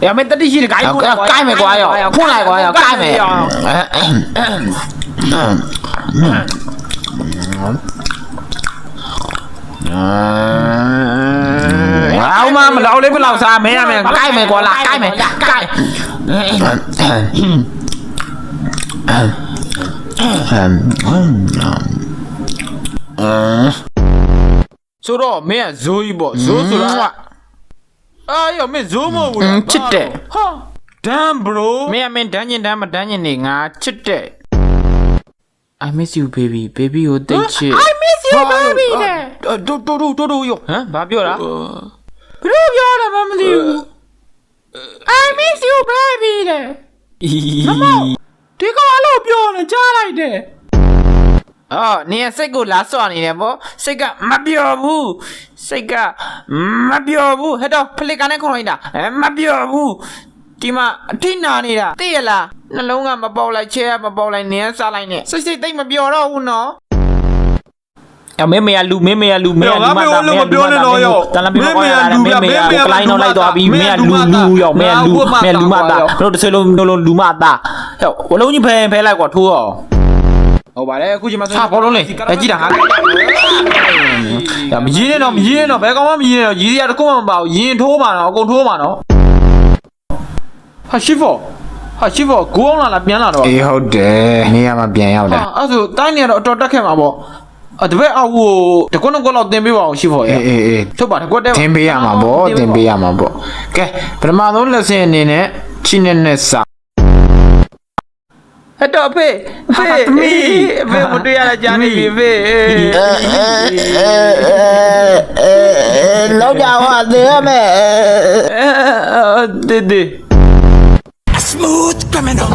Ya me tadi sini kai ku kai me kwa yo. Ku lai kwa yo kai me. Áo mà lão lấy lão xa mẹ mày cái mày qua là cái mày cái số đó mẹ dối bỏ dối rồi ai ở mẹ dối mà chết đấy damn bro mẹ đánh nhìn ngã chết đấy I miss you baby baby oh take shit I miss you baby nè đồ yo hả bàပြောလားဘယ်လိုပြောလဲမသိဘူး I miss you baby တဲ့မမဒီကောင်အဲ့လိုပြောနေကြားလိုက်တယ်အော်နေစိတ်ကိုလာစော့နေတယ်ဗောစိတ်ကမပြောဘူးစိတ်ကမပြောဘူးဟဲ့တော့ဖလစ်ကနေခေါ်လိုက်တာမပြောဘူးဒီမှာအထိနာနေတာသိရလားနှလုံးကမပေါက်လိုက်ချဲကမပေါက်လိုက်နင်းစားလိုက်နဲ့စိတ်သိမ့်မပြောတော့ဘူးနော်အမေမေရလူမေမေရလူမေရလူမတာမေရပြောနေတော့ရောတလမေမေရလူမေမေရကလိုင်းတော့လိုက်သွားပြီးမေရလူရောမေရလူမတာတို့တစ်စလုံးလူမတာဟဲ့ဝလုံးကြီးဖဲလိုက်ကွာထိုးအောင်ဟုတ်ပါတယ်အခုချိန်မှာဆိုဘောလုံးလေကြည့်တာဟာမရင်းနဲ့တော့ဘယ်ကောင်မှမရင်းနဲ့တော့ရည်စရာတစ်ခုမှမပါဘူးရင်ထိုးပါတော့အကုန်ထိုးပါတော့ဟာရှိဖို့ဂိုးအောင်လာပြန်လာတော့အေးဟုတ်တယ်နေရာမှာပြန်ရောက်တယ်အဲ့ဆိုတိုင်းနေတော့အတော်တက်ခဲ့မှာပေါ့တပည့်အောက်ကိုတကွန်းလောက်တင်ပေးပါအောင်ရှိဖို့အေးထုတ်ပါတကွန်းတင်ပေးရမှာပေါ့ကဲပထမဆုံးလက်စင်အနေနဲ့ချင်းနဲ့စာဟဲ့တော့ဖေသမီးဖေမတွေ့ရတာကြားနေပြီဖေလောက်ကြပါသေးမယ်တေ Smooth criminal